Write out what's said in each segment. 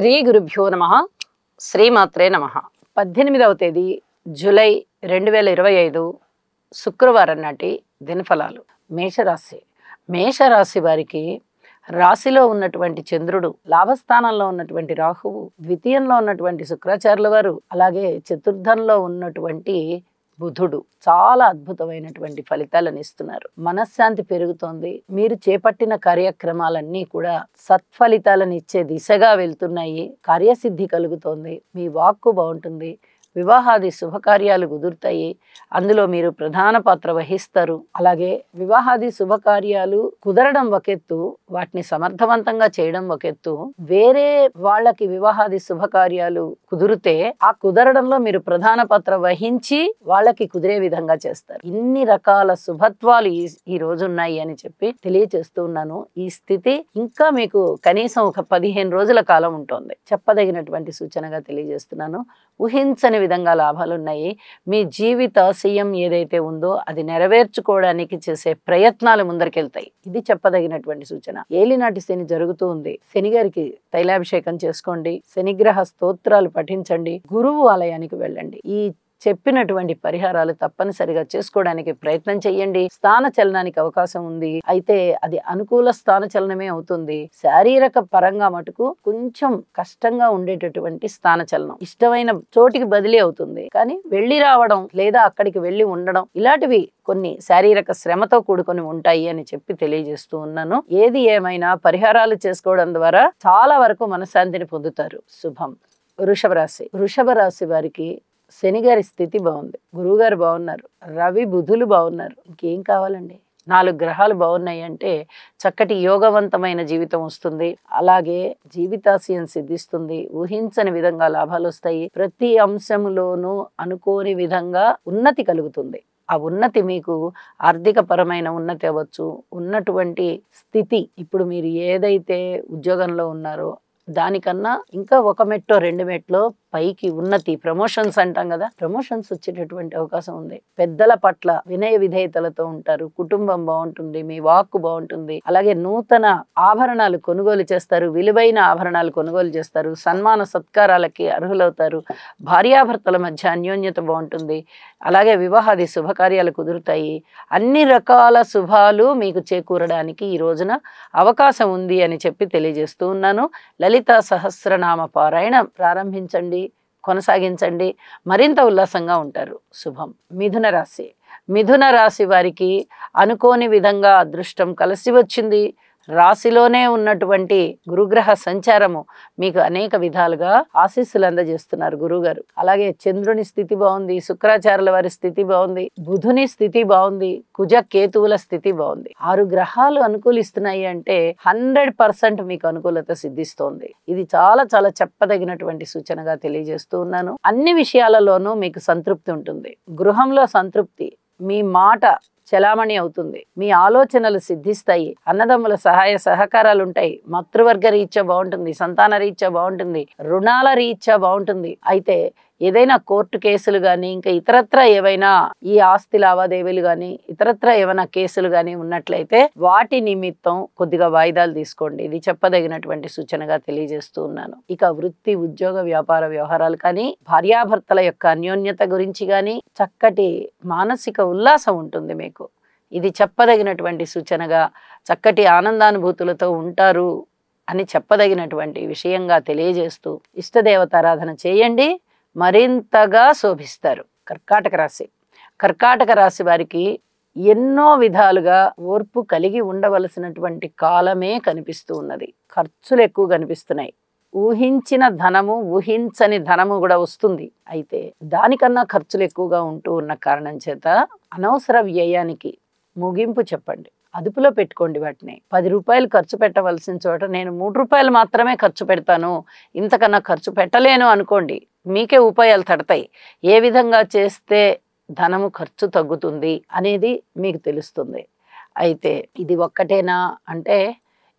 శ్రీ గురుభ్యో నమః. శ్రీమాత్రే నమః. 18వ తేదీ జూలై 2025 శుక్రవారం నాటి దినఫలాలు. మేషరాశి. మేషరాశి వారికి రాశిలో ఉన్నటువంటి చంద్రుడు, లాభస్థానంలో ఉన్నటువంటి రాహువు, ద్వితీయంలో ఉన్నటువంటి శుక్రాచార్యుల వారు, అలాగే చతుర్థంలో ఉన్నటువంటి బుధుడు చాలా అద్భుతమైనటువంటి ఫలితాలను ఇస్తున్నారు. మనశ్శాంతి పెరుగుతోంది. మీరు చేపట్టిన కార్యక్రమాలన్నీ కూడా సత్ఫలితాలను ఇచ్చే దిశగా వెళ్తున్నాయి. కార్యసిద్ధి కలుగుతోంది. మీ వాక్కు బాగుంటుంది. వివాహాది శుభకార్యాలు కుదురుతాయి. అందులో మీరు ప్రధాన పాత్ర వహిస్తారు. అలాగే వివాహాది శుభకార్యాలు కుదరడం ఒక ఎత్తు, వాటిని సమర్థవంతంగా చేయడం ఒక ఎత్తు. వేరే వాళ్ళకి వివాహాది శుభకార్యాలు కుదిరితే ఆ కుదరడంలో మీరు ప్రధాన పాత్ర వహించి వాళ్ళకి కుదిరే విధంగా చేస్తారు. ఇన్ని రకాల శుభత్వాలు ఈ రోజు ఉన్నాయి అని చెప్పి తెలియచేస్తూ ఉన్నాను. ఈ స్థితి ఇంకా మీకు కనీసం ఒక 15 రోజుల కాలం ఉంటుంది. చెప్పదగినటువంటి సూచనగా తెలియజేస్తున్నాను. ఊహించని విధంగా లాభాలు ఉన్నాయి. మీ జీవితాశయం ఏదైతే ఉందో అది నెరవేర్చుకోవడానికి చేసే ప్రయత్నాలు ముందరికెళ్తాయి. ఇది చెప్పదగినటువంటి సూచన. ఏలినాటి శని జరుగుతూ ఉంది. శని గారికి తైలాభిషేకం చేసుకోండి. శనిగ్రహ స్తోత్రాలు పఠించండి. గురువు ఆలయానికి వెళ్ళండి. ఈ చెప్పినటువంటి పరిహారాలు తప్పనిసరిగా చేసుకోవడానికి ప్రయత్నం చేయండి. స్థాన చలనానికి అవకాశం ఉంది. అయితే అది అనుకూల స్థాన చలనమే అవుతుంది. శారీరక పరంగా మటుకు కొంచెం కష్టంగా ఉండేటటువంటి స్థాన చలనం. ఇష్టమైన చోటికి బదిలీ అవుతుంది, కానీ వెళ్ళి రావడం లేదా అక్కడికి వెళ్ళి ఉండడం ఇలాంటివి కొన్ని శారీరక శ్రమతో కూడుకొని ఉంటాయి అని చెప్పి తెలియజేస్తూ ఉన్నాను. ఏది ఏమైనా పరిహారాలు చేసుకోవడం ద్వారా చాలా వరకు మనశ్శాంతిని పొందుతారు. శుభం. వృషభ రాశి. వృషభ రాశి వారికి శని గారి స్థితి బాగుంది. గురువు గారు బాగున్నారు. రవి బుధులు బాగున్నారు. ఇంకేం కావాలండి? 4 గ్రహాలు బాగున్నాయి అంటే చక్కటి యోగవంతమైన జీవితం వస్తుంది. అలాగే జీవితాశయం సిద్ధిస్తుంది. ఊహించని విధంగా లాభాలు వస్తాయి. ప్రతి అంశంలోనూ అనుకోని విధంగా ఉన్నతి కలుగుతుంది. ఆ ఉన్నతి మీకు ఆర్థిక పరమైన ఉన్నతి అవ్వచ్చు. ఉన్నటువంటి స్థితి ఇప్పుడు మీరు ఏదైతే ఉద్యోగంలో ఉన్నారో దానికన్నా ఇంకా 1 మెట్టో 2 మెట్లో పైకి ఉన్నతి, ప్రమోషన్స్ అంటాం కదా, ప్రమోషన్స్ వచ్చేటటువంటి అవకాశం ఉంది. పెద్దల పట్ల వినయ విధేయతలతో ఉంటారు. కుటుంబం బాగుంటుంది. మీ వాక్కు బాగుంటుంది. అలాగే నూతన ఆభరణాలు కొనుగోలు చేస్తారు. విలువైన ఆభరణాలు కొనుగోలు చేస్తారు. సన్మాన సత్కారాలకి అర్హులవుతారు. భార్యాభర్తల మధ్య అన్యోన్యత బాగుంటుంది. అలాగే వివాహాది శుభకార్యాలు కుదురుతాయి. అన్ని రకాల శుభాలు మీకు చేకూరడానికి ఈ రోజున అవకాశం ఉంది అని చెప్పి తెలియజేస్తూ ఉన్నాను. లలితా సహస్రనామ పారాయణం ప్రారంభించండి, కొనసాగించండి. మరింత ఉల్లాసంగా ఉంటారు. శుభం. మిథున రాశి. మిథున రాశి వారికి అనుకోని విధంగా అదృష్టం కలిసి వచ్చింది. రాశిలోనే ఉన్నటువంటి గురుగ్రహ సంచారము మీకు అనేక విధాలుగా ఆశీస్సులు అందజేస్తున్నారు గురువుగారు. అలాగే చంద్రుని స్థితి బాగుంది. శుక్రాచార్యుల వారి స్థితి బాగుంది. బుధుని స్థితి బాగుంది. కుజ కేతువుల స్థితి బాగుంది. 6 గ్రహాలు అనుకూలిస్తున్నాయి అంటే 100% మీకు అనుకూలత సిద్ధిస్తోంది. ఇది చాలా చాలా చెప్పదగినటువంటి సూచనగా తెలియజేస్తూ ఉన్నాను. అన్ని విషయాలలోనూ మీకు సంతృప్తి ఉంటుంది. గృహంలో సంతృప్తి, మీ మాట చలామణి అవుతుంది. మీ ఆలోచనలు సిద్ధిస్తాయి. అన్నదమ్ముల సహాయ సహకారాలు ఉంటాయి. మాతృవర్గ రీత్యా బాగుంటుంది. సంతాన రీత్యా బాగుంటుంది. రుణాల రీత్యా బాగుంటుంది. అయితే ఏదైనా కోర్టు కేసులు కానీ ఇంకా ఇతరత్ర ఏవైనా ఈ ఆస్తి లావాదేవీలు కానీ ఇతరత్ర ఏమైనా కేసులు కానీ ఉన్నట్లయితే వాటి నిమిత్తం కొద్దిగా వాయిదాలు తీసుకోండి. ఇది చెప్పదగినటువంటి సూచనగా తెలియజేస్తూ ఉన్నాను. ఇక వృత్తి, ఉద్యోగ, వ్యాపార వ్యవహారాలు కానీ భార్యాభర్తల యొక్క అన్యోన్యత గురించి కానీ చక్కటి మానసిక ఉల్లాసం ఉంటుంది మీకు. ఇది చెప్పదగినటువంటి సూచనగా చక్కటి ఆనందానుభూతులతో ఉంటారు అని చెప్పదగినటువంటి విషయంగా తెలియజేస్తూ ఇష్టదేవతారాధన చేయండి, మరింతగా శోభిస్తారు. కర్కాటక రాశి. కర్కాటక రాశి వారికి ఎన్నో విధాలుగా ఓర్పు కలిగి ఉండవలసినటువంటి కాలమే కనిపిస్తూ ఉన్నది. ఖర్చులు ఎక్కువ కనిపిస్తున్నాయి. ఊహించిన ధనము, ఊహించని ధనము కూడా వస్తుంది. అయితే దానికన్నా ఖర్చులు ఎక్కువగా ఉంటూ ఉన్న కారణం చేత అనవసర వ్యయానికి ముగింపు చెప్పండి. అదుపులో పెట్టుకోండి వాటిని. 10 రూపాయలు ఖర్చు పెట్టవలసిన చోట నేను 3 రూపాయలు మాత్రమే ఖర్చు పెడతాను, ఇంతకన్నా ఖర్చు పెట్టలేను అనుకోండి. మీకే ఉపాయాలు తడతాయి. ఏ విధంగా చేస్తే ధనము ఖర్చు తగ్గుతుంది అనేది మీకు తెలుస్తుంది. అయితే ఇది ఒక్కటేనా అంటే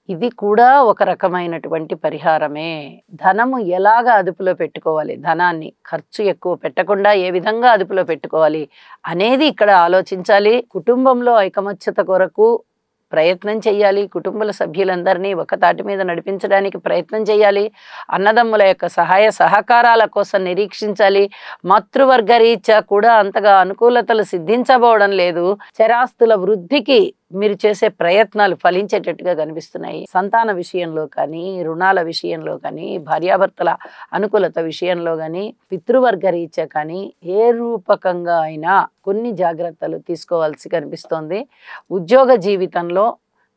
ఇది కూడా ఒక రకమైనటువంటి పరిహారమే. ధనము ఎలాగ అదుపులో పెట్టుకోవాలి, ధనాన్ని ఖర్చు ఎక్కువ పెట్టకుండా ఏ విధంగా అదుపులో పెట్టుకోవాలి అనేది ఇక్కడ ఆలోచించాలి. కుటుంబంలో ఐకమత్యత కొరకు ప్రయత్నం చేయాలి. కుటుంబ సభ్యులందరినీ ఒక తాటి మీద నడిపించడానికి ప్రయత్నం చేయాలి. అన్నదమ్ముల యొక్క సహాయ సహకారాల కోసం నిరీక్షించాలి. మాతృవర్గ రీత్యా కూడా అంతగా అనుకూలతలు సిద్ధించబోవడం లేదు. చరాస్తుల వృద్ధికి మీరు చేసే ప్రయత్నాలు ఫలించేటట్టుగా కనిపిస్తున్నాయి. సంతాన విషయంలో కానీ, రుణాల విషయంలో కానీ, భార్యాభర్తల అనుకూలత విషయంలో కానీ, పితృవర్గ రీత్యా కానీ ఏ రూపకంగా అయినా కొన్ని జాగ్రత్తలు తీసుకోవాల్సి కనిపిస్తోంది. ఉద్యోగ జీవితంలో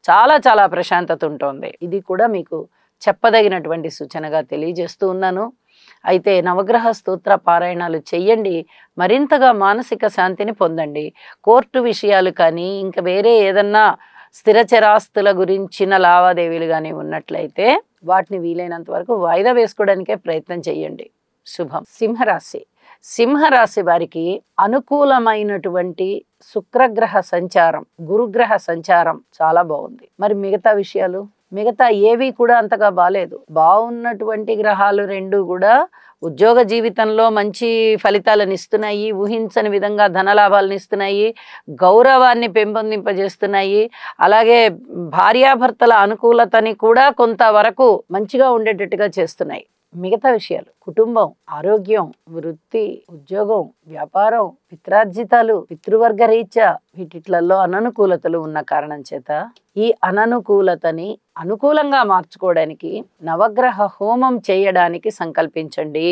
చాలా చాలా ప్రశాంతత ఉంటుంది. ఇది కూడా మీకు చెప్పదగినటువంటి సూచనగా తెలియజేస్తూ ఉన్నాను. అయితే నవగ్రహ స్తోత్ర పారాయణాలు చెయ్యండి. మరింతగా మానసిక శాంతిని పొందండి. కోర్టు విషయాలు కానీ, ఇంకా వేరే ఏదన్నా స్థిరచరాస్తుల గురించిన లావాదేవీలు కానీ ఉన్నట్లయితే వాటిని వీలైనంత వరకు వాయిదా వేసుకోవడానికే ప్రయత్నం చేయండి. శుభం. సింహరాశి. సింహరాశి వారికి అనుకూలమైనటువంటి శుక్రగ్రహ సంచారం, గురుగ్రహ సంచారం చాలా బాగుంది. మరి మిగతా విషయాలు, మిగతా ఏవి కూడా అంతగా బాలేదు. బాగున్నటువంటి గ్రహాలు రెండు కూడా ఉద్యోగ జీవితంలో మంచి ఫలితాలను ఇస్తున్నాయి. ఊహించని విధంగా ధనలాభాలను ఇస్తున్నాయి. గౌరవాన్ని పెంపొందింపజేస్తున్నాయి. అలాగే భార్యాభర్తల అనుకూలతని కూడా కొంతవరకు మంచిగా ఉండేటట్టుగా చేస్తున్నాయి. మిగతా విషయాలు, కుటుంబం, ఆరోగ్యం, వృత్తి, ఉద్యోగం, వ్యాపారం, పిత్రార్జితాలు, పితృవర్గ రీత్యా వీటిట్లలో అననుకూలతలు ఉన్న కారణం చేత ఈ అననుకూలతని అనుకూలంగా మార్చుకోవడానికి నవగ్రహ హోమం చేయడానికి సంకల్పించండి.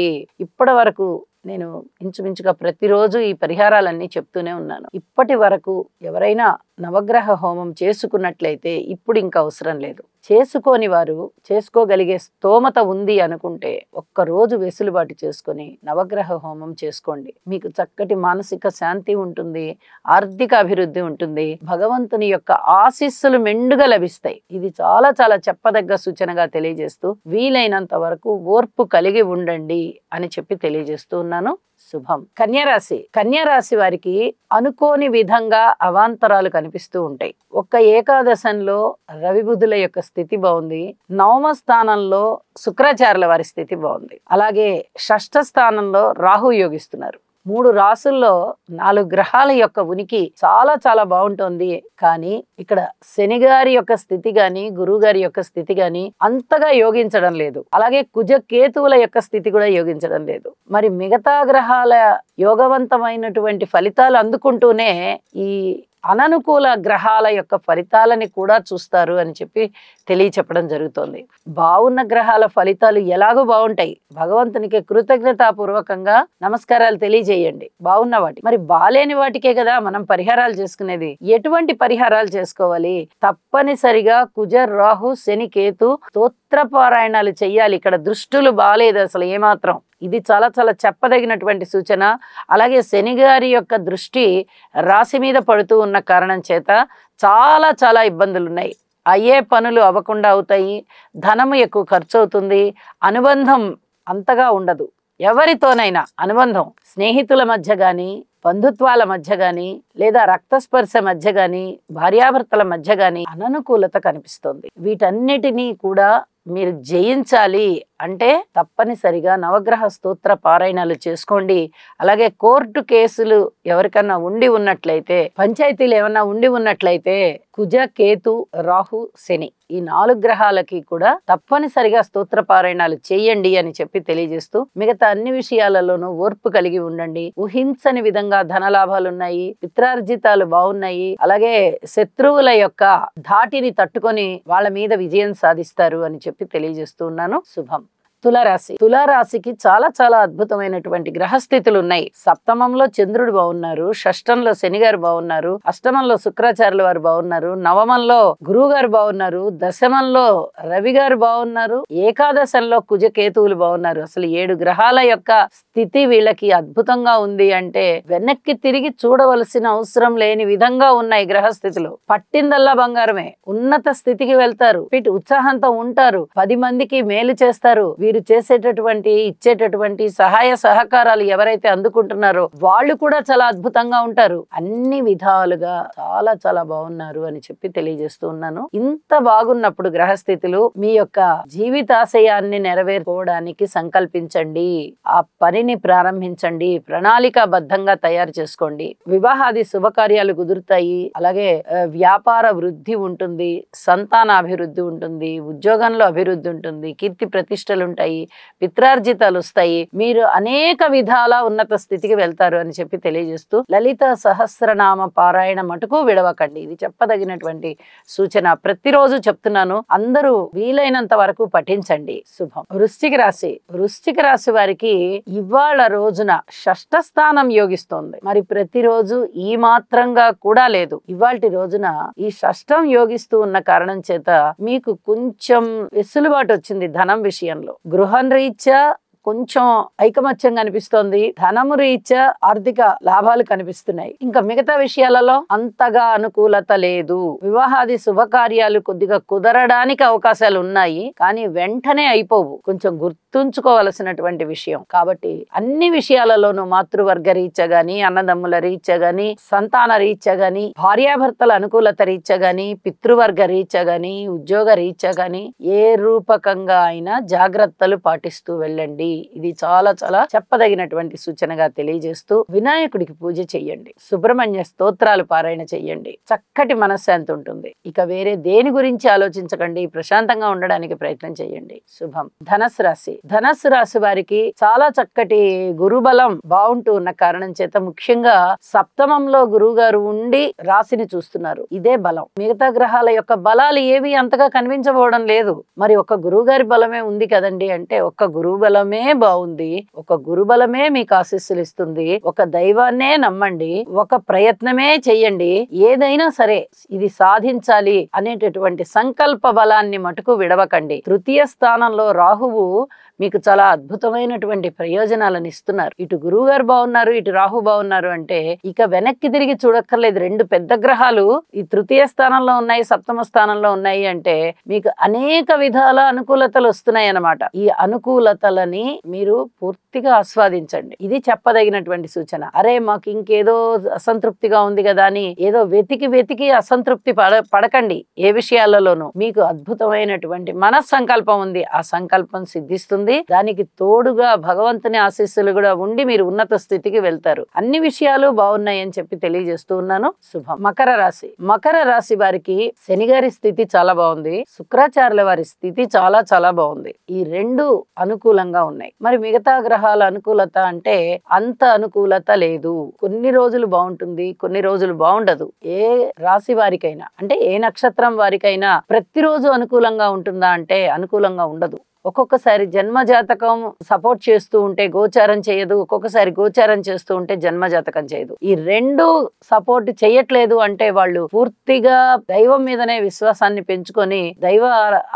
ఇప్పటి వరకు నేను ఇంచుమించుగా ప్రతిరోజు ఈ పరిహారాలన్నీ చెప్తూనే ఉన్నాను. ఇప్పటి వరకు ఎవరైనా నవగ్రహ హోమం చేసుకున్నట్లయితే ఇప్పుడు ఇంకా అవసరం లేదు. చేసుకోని వారు చేసుకోగలిగే స్తోమత ఉంది అనుకుంటే ఒక్కరోజు వెసులుబాటు చేసుకొని నవగ్రహ హోమం చేసుకోండి. మీకు చక్కటి మానసిక శాంతి ఉంటుంది, ఆర్థిక అభివృద్ధి ఉంటుంది, భగవంతుని యొక్క ఆశీస్సులు మెండుగా లభిస్తాయి. ఇది చాలా చాలా చెప్పదగ్గ సూచనగా తెలియజేస్తూ వీలైనంత వరకు ఓర్పు కలిగి ఉండండి అని చెప్పి తెలియజేస్తూ ఉన్నాను. శుభం. కన్యారాశి. కన్యారాశి వారికి అనుకోని విధంగా అవాంతరాలు కనిపిస్తూ ఉంటాయి. ఒక్క ఏకాదశంలో రవి బుధుల యొక్క స్థితి బాగుంది. నవమ స్థానంలో శుక్రాచార్యుల వారి స్థితి బాగుంది. అలాగే షష్ఠ స్థానంలో రాహు యోగిస్తున్నారు. 3 రాసుల్లో 4 గ్రహాల యొక్క ఉనికి చాలా చాలా బాగుంటుంది. కానీ ఇక్కడ శని గారి యొక్క స్థితి గాని, గురువు గారి యొక్క స్థితి గాని అంతగా యోగించడం లేదు. అలాగే కుజ కేతువుల యొక్క స్థితి కూడా యోగించడం లేదు. మరి మిగతా గ్రహాల యోగవంతమైనటువంటి ఫలితాలు అందుకుంటూనే ఈ అననుకూల గ్రహాల యొక్క ఫలితాలని కూడా చూస్తారు అని చెప్పి తెలియచెప్పడం జరుగుతోంది. బాగున్న గ్రహాల ఫలితాలు ఎలాగో బాగుంటాయి. భగవంతునికి కృతజ్ఞతాపూర్వకంగా నమస్కారాలు తెలియజేయండి బాగున్న వాటి. మరి బాలేని వాటికే కదా మనం పరిహారాలు చేసుకునేది. ఎటువంటి పరిహారాలు చేసుకోవాలి? తప్పనిసరిగా కుజ, రాహు, శని, కేతు స్తోత్రపారాయణాలు చెయ్యాలి. ఇక్కడ దృష్టులు బాలేదు అసలు ఏమాత్రం. ఇది చాలా చాలా చెప్పదగినటువంటి సూచన. అలాగే శని గారి యొక్క దృష్టి రాశి మీద పడుతూ ఉన్న కారణం చేత చాలా చాలా ఇబ్బందులు ఉన్నాయి. అయ్యే పనులు అవ్వకుండా అవుతాయి. ధనము ఎక్కువ ఖర్చు అవుతుంది. అనుబంధం అంతగా ఉండదు. ఎవరితోనైనా అనుబంధం స్నేహితుల మధ్య కానీ, బంధుత్వాల మధ్య కానీ, లేదా రక్తస్పర్శ మధ్య కానీ, భార్యాభర్తల మధ్య కానీ అననుకూలత కనిపిస్తోంది. వీటన్నిటినీ కూడా మీరు జయించాలి అంటే తప్పనిసరిగా నవగ్రహ స్తోత్ర పారాయణాలు చేసుకోండి. అలాగే కోర్టు కేసులు ఎవరికన్నా ఉండి ఉన్నట్లయితే, పంచాయతీలు ఏమన్నా ఉండి ఉన్నట్లయితే కుజ, కేతు, రాహు, శని ఈ 4 గ్రహాలకి కూడా తప్పనిసరిగా స్తోత్ర పారాయణాలు చేయండి అని చెప్పి తెలియజేస్తూ మిగతా అన్ని విషయాలలోనూ ఓర్పు కలిగి ఉండండి. ఊహించని విధంగా ధనలాభాలు ఉన్నాయి, పిత్రార్జితాలు బాగున్నాయి. అలాగే శత్రువుల యొక్క ధాటిని తట్టుకొని వాళ్ళ మీద విజయం సాధిస్తారు అని చెప్పి తెలియజేస్తూ ఉన్నాను. శుభం. తులారాశి. తులారాశికి చాలా చాలా అద్భుతమైనటువంటి గ్రహస్థితులు ఉన్నాయి. సప్తమంలో చంద్రుడు బాగున్నారు, షష్టంలో శని గారు బాగున్నారు, అష్టమంలో శుక్రాచార్యుల వారు బాగున్నారు, నవమంలో గురువు గారు బాగున్నారు, దశమంలో రవి గారు బాగున్నారు, ఏకాదశంలో కుజ కేతువులు బాగున్నారు. అసలు 7 గ్రహాల యొక్క స్థితి వీళ్ళకి అద్భుతంగా ఉంది అంటే వెనక్కి తిరిగి చూడవలసిన అవసరం లేని విధంగా ఉన్నాయి గ్రహస్థితులు. పట్టిందల్లా బంగారమే. ఉన్నత స్థితికి వెళ్తారు, ఉత్సాహంతో ఉంటారు, 10 మందికి మేలు చేస్తారు. వీరు మీరు చేసేటటువంటి ఇచ్చేటటువంటి సహాయ సహకారాలు ఎవరైతే అందుకుంటున్నారో వాళ్ళు కూడా చాలా అద్భుతంగా ఉంటారు. అన్ని విధాలుగా చాలా చాలా బాగున్నారు అని చెప్పి తెలియజేస్తూ ఉన్నాను. ఇంత బాగున్నప్పుడు గ్రహస్థితులు మీ యొక్క జీవితాశయాన్ని నెరవేర్చుకోవడానికి సంకల్పించండి. ఆ పనిని ప్రారంభించండి. ప్రణాళికాబద్ధంగా తయారు చేసుకోండి. వివాహాది శుభకార్యాలు కుదురుతాయి. అలాగే వ్యాపార వృద్ధి ఉంటుంది, సంతానాభివృద్ధి ఉంటుంది, ఉద్యోగంలో అభివృద్ధి ఉంటుంది, కీర్తి ప్రతిష్టలు ఉంటాయి, పిత్రార్జితాలు వస్తాయి. మీరు అనేక విధాల ఉన్నత స్థితికి వెళ్తారు అని చెప్పి తెలియజేస్తూ లలిత సహస్రనామ పారాయణ మటుకు విడవకండి. ఇది చెప్పదగినటువంటి సూచన. ప్రతిరోజు చెప్తున్నాను, అందరూ వీలైనంత వరకు పఠించండి. శుభం. వృశ్చిక రాశి. వృశ్చిక రాశి వారికి ఇవాళ రోజున షష్ఠ స్థానం యోగిస్తోంది. మరి ప్రతిరోజు ఈ మాత్రంగా కూడా లేదు. ఇవాల్టి రోజున ఈ షష్టం యోగిస్తూ ఉన్న కారణం చేత మీకు కొంచెం వెసులుబాటు వచ్చింది ధనం విషయంలో. గృహం రీత్యా కొంచెం ఐకమత్యం కనిపిస్తోంది. ధనము రీత్యా ఆర్థిక లాభాలు కనిపిస్తున్నాయి. ఇంకా మిగతా విషయాలలో అంతగా అనుకూలత లేదు. వివాహాది శుభకార్యాలు కొద్దిగా కుదరడానికి అవకాశాలు ఉన్నాయి, కానీ వెంటనే అయిపోవు. కొంచెం గుర్తుంచుకోవలసినటువంటి విషయం. కాబట్టి అన్ని విషయాలలోనూ మాతృవర్గ రీత్యా గాని, అన్నదమ్ముల రీత్యా గాని, సంతాన రీత్యా గాని, భార్యాభర్తల అనుకూలత రీత్యా గాని, పితృవర్గ రీత్యా గాని, ఉద్యోగ రీత్యా గాని ఏ రూపకంగా అయినా జాగ్రత్తలు పాటిస్తూ వెళ్ళండి. ఇది చాలా చాలా చెప్పదగినటువంటి సూచనగా తెలియజేస్తూ వినాయకుడికి పూజ చెయ్యండి. సుబ్రహ్మణ్య స్తోత్రాలు పారాయణ చెయ్యండి. చక్కటి మనశ్శాంతి ఉంటుంది. ఇక వేరే దేని గురించి ఆలోచించకండి. ప్రశాంతంగా ఉండడానికి ప్రయత్నం చేయండి. శుభం. ధనస్సు రాశి. ధనస్సు రాశి వారికి చాలా చక్కటి గురుబలం బాగుంటూ ఉన్న కారణం చేత ముఖ్యంగా సప్తమంలో గురువు గారు ఉండి రాశిని చూస్తున్నారు. ఇదే బలం. మిగతా గ్రహాల యొక్క బలాలు ఏవి అంతగా కనిపించబోవడం లేదు. మరి ఒక గురువు గారి బలమే ఉంది కదండి అంటే, ఒక్క గురువు బలమే బాగుంది. ఒక గురుబలమే మీకు ఆశీస్సులు ఇస్తుంది. ఒక దైవాన్నే నమ్మండి. ఒక ప్రయత్నమే చెయ్యండి. ఏదైనా సరే ఇది సాధించాలి అనేటటువంటి సంకల్ప బలాన్ని మటుకు విడవకండి. తృతీయ స్థానంలో రాహువు మీకు చాలా అద్భుతమైనటువంటి ప్రయోజనాలను ఇస్తున్నారు. ఇటు గురువు గారు బాగున్నారు, ఇటు రాహు బాగున్నారు అంటే ఇక వెనక్కి తిరిగి చూడక్కర్లేదు. రెండు పెద్ద గ్రహాలు ఈ తృతీయ స్థానంలో ఉన్నాయి, సప్తమ స్థానంలో ఉన్నాయి అంటే మీకు అనేక విధాల అనుకూలతలు వస్తున్నాయి అన్నమాట. ఈ అనుకూలతలని మీరు పూర్తిగా ఆస్వాదించండి. ఇది చెప్పదగినటువంటి సూచన. అరే మాకు ఇంకేదో అసంతృప్తిగా ఉంది కదా అని ఏదో వెతికి అసంతృప్తి పడకండి. ఏ విషయాలలోనూ మీకు అద్భుతమైనటువంటి మనస్సంకల్పం ఉంది. ఆ సంకల్పం సిద్ధిస్తుంది. దానికి తోడుగా భగవంతుని ఆశీస్సులు కూడా ఉండి మీరు ఉన్నత స్థితికి వెళ్తారు. అన్ని విషయాలు బాగున్నాయి అని చెప్పి తెలియజేస్తూ ఉన్నాను. శుభం. మకర రాశి. మకర రాశి వారికి శని గారి స్థితి చాలా బాగుంది. శుక్రాచార్యుల వారి స్థితి చాలా చాలా బాగుంది. ఈ రెండు అనుకూలంగా ఉన్నాయి. మరి మిగతా గ్రహాల అనుకూలత అంటే అంత అనుకూలత లేదు. కొన్ని రోజులు బాగుంటుంది, కొన్ని రోజులు బాగుండదు. ఏ రాశి వారికైనా అంటే ఏ నక్షత్రం వారికైనా ప్రతిరోజు అనుకూలంగా ఉంటుందా అంటే అనుకూలంగా ఉండదు. ఒక్కొక్కసారి జన్మ జాతకం సపోర్ట్ చేస్తూ ఉంటే గోచారం చేయదు, ఒక్కొక్కసారి గోచారం చేస్తూ ఉంటే జన్మ జాతకం చేయదు. ఈ రెండు సపోర్ట్ చేయట్లేదు అంటే వాళ్ళు పూర్తిగా దైవం మీదనే విశ్వాసాన్ని పెంచుకొని దైవ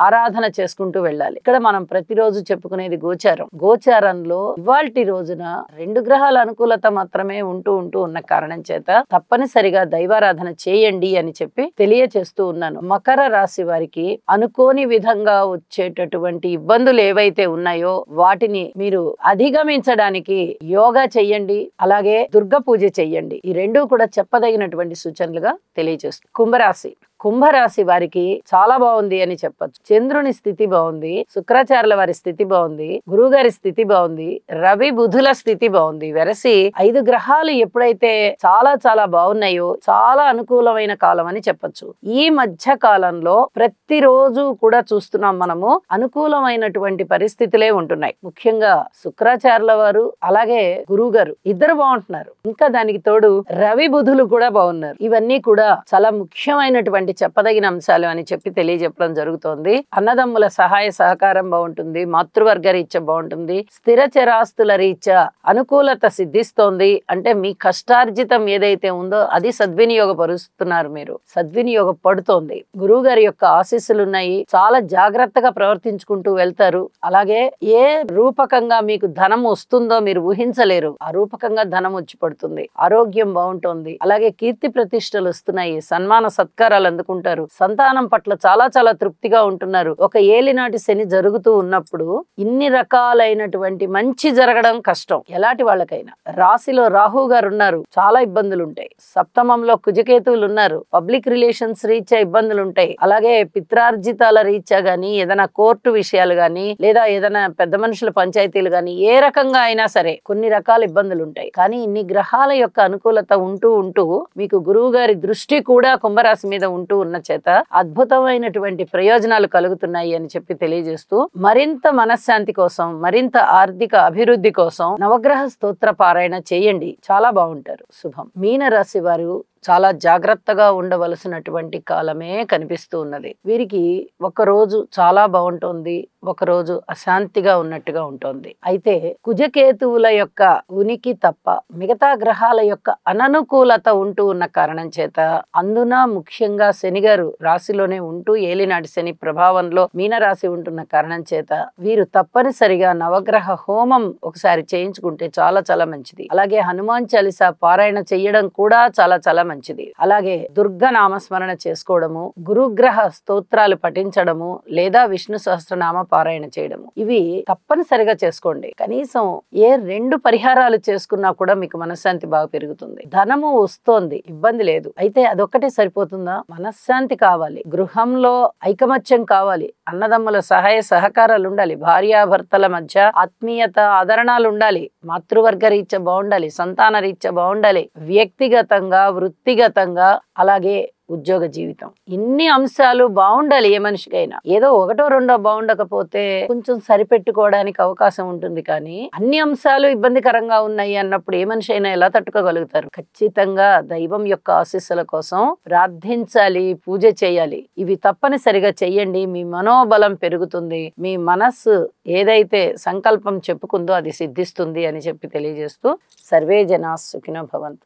ఆరాధన చేసుకుంటూ వెళ్ళాలి. ఇక్కడ మనం ప్రతిరోజు చెప్పుకునేది గోచారం. గోచారంలో ఇవాల్టి రోజున రెండు గ్రహాల అనుకూలత మాత్రమే ఉంటూ ఉన్న కారణం చేత తప్పనిసరిగా దైవారాధన చేయండి అని చెప్పి తెలియచేస్తూ ఉన్నాను. మకర రాశి వారికి అనుకోని విధంగా వచ్చేటటువంటి ఇబ్బందులు ఏవైతే ఉన్నాయో వాటిని మీరు అధిగమించడానికి యోగా చెయ్యండి, అలాగే దుర్గ పూజ చెయ్యండి. ఈ రెండు కూడా చెప్పదగినటువంటి సూచనలుగా తెలియజేస్తుంది. కుంభరాశి. కుంభరాశి వారికి చాలా బాగుంది అని చెప్పొచ్చు. చంద్రుని స్థితి బాగుంది, శుక్రాచార్యుల వారి స్థితి బాగుంది, గురువు గారి స్థితి బాగుంది, రవి బుధుల స్థితి బాగుంది. వెరసి 5 గ్రహాలు ఎప్పుడైతే చాలా చాలా బాగున్నాయో చాలా అనుకూలమైన కాలం అని చెప్పొచ్చు. ఈ మధ్య కాలంలో ప్రతిరోజు కూడా చూస్తున్నాం మనము అనుకూలమైనటువంటి పరిస్థితులే ఉంటున్నాయి. ముఖ్యంగా శుక్రాచార్యుల వారు అలాగే గురువు గారు ఇద్దరు బాగుంటున్నారు. ఇంకా దానికి తోడు రవి బుధులు కూడా బాగున్నారు. ఇవన్నీ కూడా చాలా ముఖ్యమైనటువంటి చెప్పదగిన అంశాలు అని చెప్పి తెలియజెప్పడం జరుగుతోంది. అన్నదమ్ముల సహాయ సహకారం బాగుంటుంది, మాతృవర్గ రీత్యా బాగుంటుంది, స్థిర చరాస్తుల రీత్యా అనుకూలత సిద్ధిస్తోంది. అంటే మీ కష్టార్జితం ఏదైతే ఉందో అది సద్వినియోగపరుస్తున్నారు, మీరు సద్వినియోగపడుతోంది. గురువు గారి యొక్క ఆశీస్సులు ఉన్నాయి. చాలా జాగ్రత్తగా ప్రవర్తించుకుంటూ వెళ్తారు. అలాగే ఏ రూపకంగా మీకు ధనం వస్తుందో మీరు ఊహించలేరు, ఆ రూపకంగా ధనం వచ్చి పడుతుంది. ఆరోగ్యం బాగుంటుంది. అలాగే కీర్తి ప్రతిష్టలు వస్తున్నాయి, సన్మాన సత్కారాలు అందుకుంటారు. సంతానం పట్ల చాలా చాలా తృప్తిగా ఉంటున్నారు. ఒక ఏలినాటి శని జరుగుతూ ఉన్నప్పుడు ఇన్ని రకాలైనటువంటి మంచి జరగడం కష్టం ఎలాంటి వాళ్ళకైనా. రాశిలో రాహు గారు ఉన్నారు, చాలా ఇబ్బందులు ఉంటాయి. సప్తమంలో కుజకేతువులు ఉన్నారు, పబ్లిక్ రిలేషన్స్ రీత్యా ఇబ్బందులు ఉంటాయి. అలాగే పిత్రార్జితాల రీత్యా గానీ, ఏదైనా కోర్టు విషయాలు గానీ, లేదా ఏదైనా పెద్ద మనుషుల పంచాయతీలు గానీ, ఏ రకంగా అయినా సరే కొన్ని రకాల ఇబ్బందులు ఉంటాయి. కానీ ఇన్ని గ్రహాల యొక్క అనుకూలత ఉంటూ ఉంటూ మీకు గురువు గారి దృష్టి కూడా కుంభరాశి మీద ఉంటూ ఉన్న చేత అద్భుతమైనటువంటి ప్రయోజనాలు కలుగుతున్నాయి అని చెప్పి తెలియజేస్తూ, మరింత మనశ్శాంతి కోసం, మరింత ఆర్థిక అభివృద్ధి కోసం నవగ్రహ స్తోత్ర పారాయణ చేయండి, చాలా బాగుంటారు. శుభం. మీన రాశి వారు చాలా జాగ్రత్తగా ఉండవలసినటువంటి కాలమే కనిపిస్తూ ఉన్నది. వీరికి ఒక రోజు చాలా బాగుంటుంది, ఒక రోజు అశాంతిగా ఉన్నట్టుగా ఉంటుంది. అయితే కుజకేతువుల యొక్క ఉనికి తప్ప మిగతా గ్రహాల యొక్క అననుకూలత ఉంటూ ఉన్న కారణం చేత, అందున ముఖ్యంగా శని గారు రాశిలోనే ఉంటూ ఏలినాటి శని ప్రభావంలో మీనరాశి ఉంటున్న కారణం చేత వీరు తప్పనిసరిగా నవగ్రహ హోమం ఒకసారి చేయించుకుంటే చాలా చాలా మంచిది. అలాగే హనుమాన్ చాలీసా పారాయణ చేయడం కూడా చాలా చాలా మంచిది. అలాగే దుర్గ నామస్మరణ చేసుకోవడము, గురుగ్రహ స్తోత్రాలు పఠించడము, లేదా విష్ణు సహస్రనామ పారాయణ చేయడము, ఇవి తప్పనిసరిగా చేసుకోండి. కనీసం ఏ 2 పరిహారాలు చేసుకున్నా కూడా మీకు మనశ్శాంతి బాగా పెరుగుతుంది. ధనము వస్తోంది, ఇబ్బంది లేదు. అయితే అదొక్కటే సరిపోతుందా? మనశ్శాంతి కావాలి, గృహంలో ఐకమత్యం కావాలి, అన్నదమ్ముల సహాయ సహకారాలు ఉండాలి, భార్యాభర్తల మధ్య ఆత్మీయత ఆదరణాలు ఉండాలి, మాతృవర్గ రీత్యా బాగుండాలి, సంతాన రీత్యా బాగుండాలి, వ్యక్తిగతంగా వృత్తిగతంగా అలాగే ఉద్యోగ జీవితం, ఇన్ని అంశాలు బాగుండాలి ఏ మనిషికైనా. ఏదో 1, 2 బాగుండకపోతే కొంచెం సరిపెట్టుకోవడానికి అవకాశం ఉంటుంది. కానీ అన్ని అంశాలు ఇబ్బందికరంగా ఉన్నాయి అన్నప్పుడు ఏ మనిషి అయినా ఎలా తట్టుకోగలుగుతారు? ఖచ్చితంగా దైవం యొక్క ఆశీస్సుల కోసం ప్రార్థించాలి, పూజ చేయాలి. ఇవి తప్పనిసరిగా చెయ్యండి. మీ మనోబలం పెరుగుతుంది, మీ మనస్సు ఏదైతే సంకల్పం చెప్పుకుందో అది సిద్ధిస్తుంది అని చెప్పి తెలియజేస్తూ, సర్వే జనా సుఖినో భవంతు.